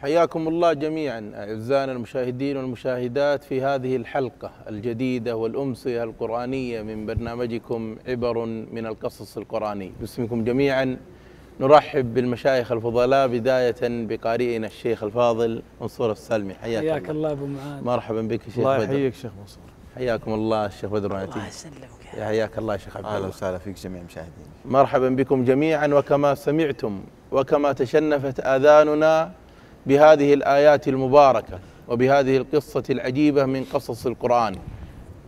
حياكم الله جميعا أعزائنا المشاهدين والمشاهدات في هذه الحلقة الجديدة والأمسية القرآنية من برنامجكم عبر من القصص القرآني. باسمكم جميعا نرحب بالمشايخ الفضلاء، بداية بقارئنا الشيخ الفاضل منصور السلمي. حياك الله أبو معاذ. مرحبا بك شيخ الله بدر. الله يحييك شيخ منصور. حياكم الله الشيخ بدر الله يسلمك. حياك الله يا شيخ عبد الله. اهلا وسهلا فيك جميع المشاهدين. مرحبا بكم جميعا. وكما سمعتم وكما تشنفت آذاننا بهذه الآيات المباركة وبهذه القصة العجيبة من قصص القرآن،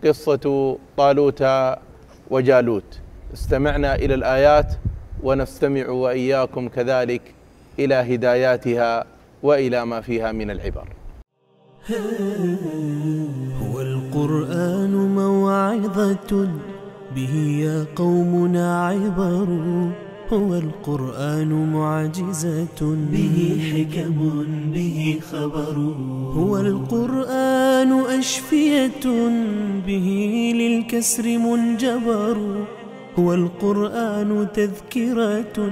قصة طالوت وجالوت، استمعنا إلى الآيات ونستمع وإياكم كذلك إلى هداياتها وإلى ما فيها من العبر. هو القرآن موعظة به يا قومنا عبر، هو القرآن معجزة به حكم به خبر، هو القرآن أشفية به للكسر منجبر، هو القرآن تذكرة،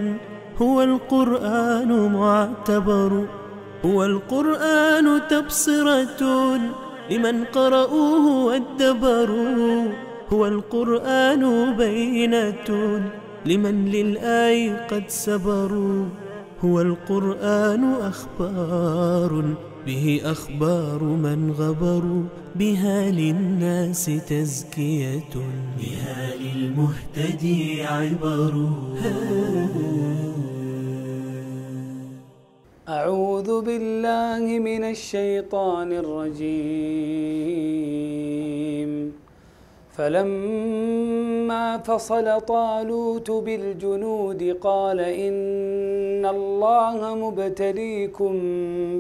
هو القرآن معتبر، هو القرآن تبصرة لمن قرأوه وادبروا، هو القرآن بينة لمن للآي قد سبروا، هو القرآن أخبار به أخبار من غبروا، بها للناس تزكية بها للمهتدي عبر. أعوذ بالله من الشيطان الرجيم. فلما فصل طالوت بالجنود قال إن الله مبتليكم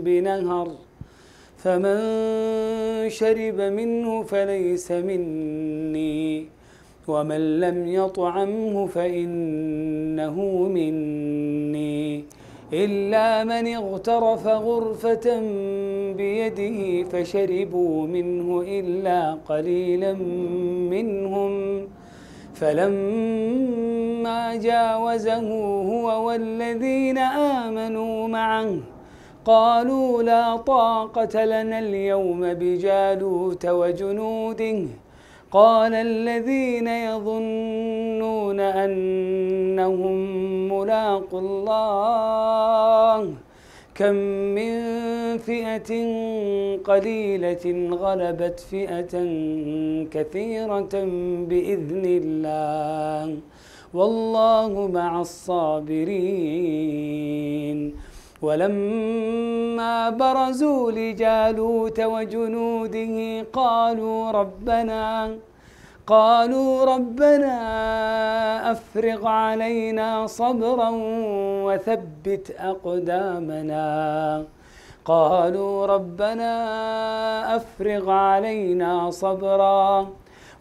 بنهر، فمن شرب منه فليس مني، ومن لم يطعمه فإنه مني، إلا من اغترف غرفة بيده فشربوا منه إلا قليلا منهم، فلما جاوزه هو والذين آمنوا معه قالوا لا طاقة لنا اليوم بجالوت وجنوده، قال الذين يظنون أنهم ملاقو الله كم من فئة قليلة غلبت فئة كثيرة بإذن الله والله مع الصابرين. ولما برزوا لجالوت وجنوده قالوا ربنا أفرغ علينا صبرا وثبت أقدامنا، قالوا ربنا أفرغ علينا صبرا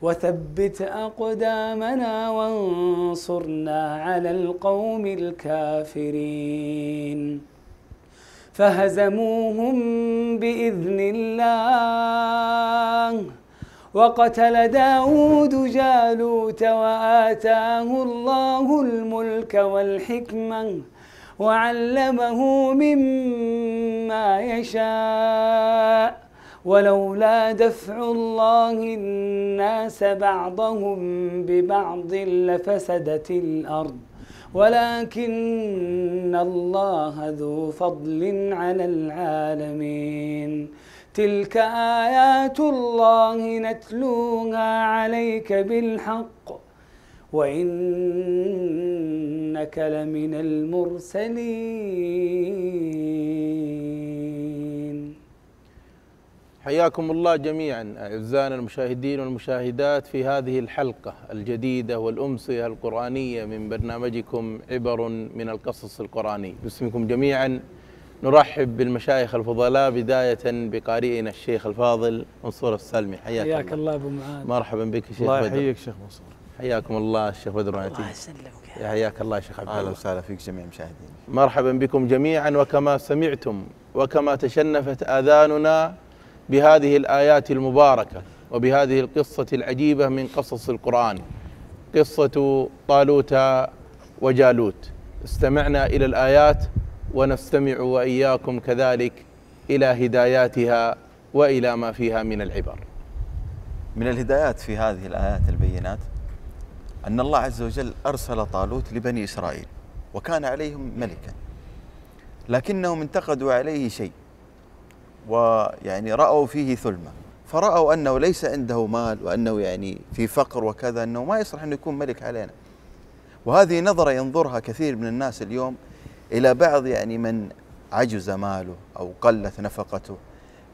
وثبت أقدامنا وانصرنا على القوم الكافرين، فهزموهم بإذن الله. وقتل داود جالوت وآتاه الله الملك والحكمة وعلمه مما يشاء، ولولا دفع الله الناس بعضهم ببعض لفسدت الأرض ولكن الله ذو فضل على العالمين. تلك آيات الله نتلوها عليك بالحق وإنك لمن المرسلين. حياكم الله جميعا أعزائنا المشاهدين والمشاهدات في هذه الحلقة الجديدة والأمسية القرآنية من برنامجكم عبر من القصص القرآني. باسمكم جميعا نرحب بالمشايخ الفضلاء، بداية بقارئنا الشيخ الفاضل منصور السلمي. حياك الله أبو معاذ. مرحبا بك شيخ الله بدر. يحييك شيخ منصور. حياكم الله الشيخ بدر. الله يسلمك. حياك الله يا شيخ عبد الله. اهلا وسهلا فيك جميع المشاهدين. مرحبا بكم جميعا. وكما سمعتم وكما تشنفت آذاننا بهذه الآيات المباركة وبهذه القصة العجيبة من قصص القرآن، قصة طالوت وجالوت، استمعنا إلى الآيات ونستمع وإياكم كذلك إلى هداياتها وإلى ما فيها من العبر. من الهدايات في هذه الآيات البينات أن الله عز وجل أرسل طالوت لبني إسرائيل وكان عليهم ملكا، لكنهم انتقدوا عليه شيء ويعني رأوا فيه ثلمة، فرأوا أنه ليس عنده مال وأنه يعني في فقر وكذا، أنه ما يصلح أنه يكون ملك علينا. وهذه نظرة ينظرها كثير من الناس اليوم إلى بعض يعني من عجز ماله أو قلت نفقته،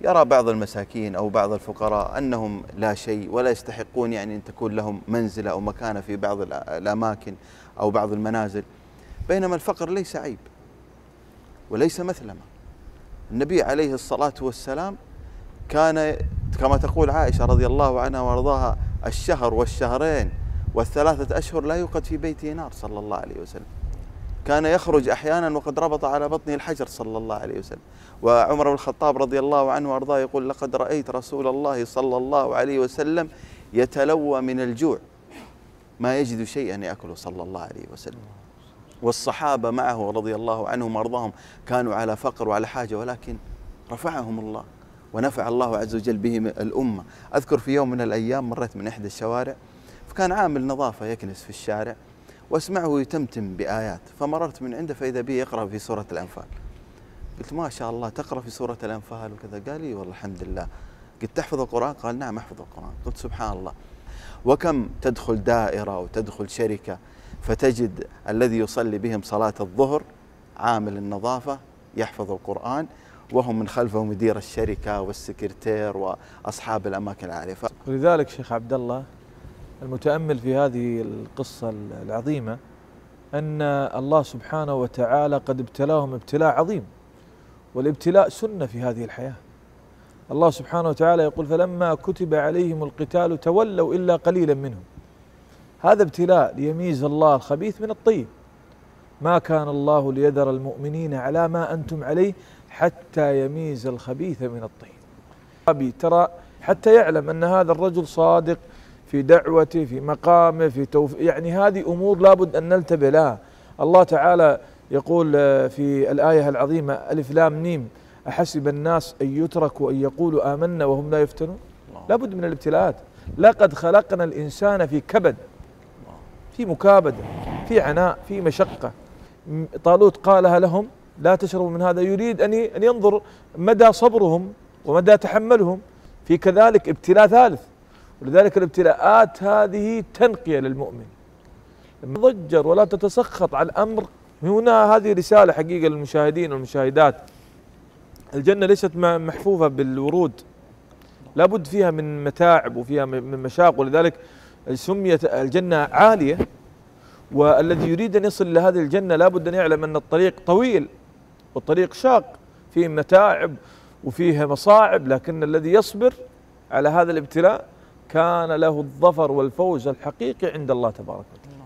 يرى بعض المساكين أو بعض الفقراء أنهم لا شيء ولا يستحقون يعني أن تكون لهم منزلة أو مكانة في بعض الأماكن أو بعض المنازل، بينما الفقر ليس عيب وليس مثلمة. النبي عليه الصلاة والسلام كان كما تقول عائشة رضي الله عنها وارضاها: الشهر والشهرين والثلاثة أشهر لا يوقد في بيته نار صلى الله عليه وسلم. كان يخرج أحيانا وقد ربط على بطنه الحجر صلى الله عليه وسلم. وعمر بن الخطاب رضي الله عنه وارضاه يقول: لقد رأيت رسول الله صلى الله عليه وسلم يتلوى من الجوع ما يجد شيئا يأكله صلى الله عليه وسلم. والصحابة معه رضي الله عنهم وارضاهم كانوا على فقر وعلى حاجة، ولكن رفعهم الله ونفع الله عز وجل بهم الأمة. أذكر في يوم من الأيام مريت من إحدى الشوارع، فكان عامل نظافة يكنس في الشارع واسمعه يتمتم بآيات، فمررت من عنده فإذا به يقرأ في سورة الأنفال. قلت: ما شاء الله تقرأ في سورة الأنفال وكذا؟ قال لي: والله الحمد لله. قلت: تحفظ القرآن؟ قال: نعم أحفظ القرآن. قلت: سبحان الله، وكم تدخل دائرة وتدخل شركة فتجد الذي يصلي بهم صلاة الظهر عامل النظافة يحفظ القرآن، وهم من خلفه مدير الشركة والسكرتير وأصحاب الأماكن العالية. ولذلك شيخ عبد الله المتأمل في هذه القصة العظيمة أن الله سبحانه وتعالى قد ابتلاهم ابتلاء عظيم، والابتلاء سنة في هذه الحياة. الله سبحانه وتعالى يقول: فلما كتب عليهم القتال تولوا إلا قليلا منهم. هذا ابتلاء ليميز الله الخبيث من الطيب. ما كان الله ليذر المؤمنين على ما أنتم عليه حتى يميز الخبيث من الطيب. ترى حتى يعلم أن هذا الرجل صادق في دعوته، في مقامه، في يعني هذه أمور لابد أن ننتبه لها. الله تعالى يقول في الآية العظيمة: ألف لام ميم أحسب الناس أن يتركوا أن يقولوا آمنا وهم لا يفتنون. لابد من الابتلاءات. لقد خلقنا الإنسان في كبد، في مكابدة، في عناء، في مشقة. طالوت قالها لهم: لا تشربوا من هذا، يريد أن ينظر مدى صبرهم ومدى تحملهم. في كذلك ابتلاء ثالث، ولذلك الابتلاءات هذه تنقية للمؤمن. لما تضجر ولا تتسخط على الأمر. هنا هذه رسالة حقيقة للمشاهدين والمشاهدات. الجنة ليست محفوفة بالورود، لابد فيها من متاعب وفيها من مشاق، ولذلك سميت الجنة عالية. والذي يريد أن يصل إلى هذه الجنة لابد أن يعلم أن الطريق طويل والطريق شاق، فيه متاعب وفيه مصاعب، لكن الذي يصبر على هذا الابتلاء كان له الظفر والفوز الحقيقي عند الله تبارك وتعالى.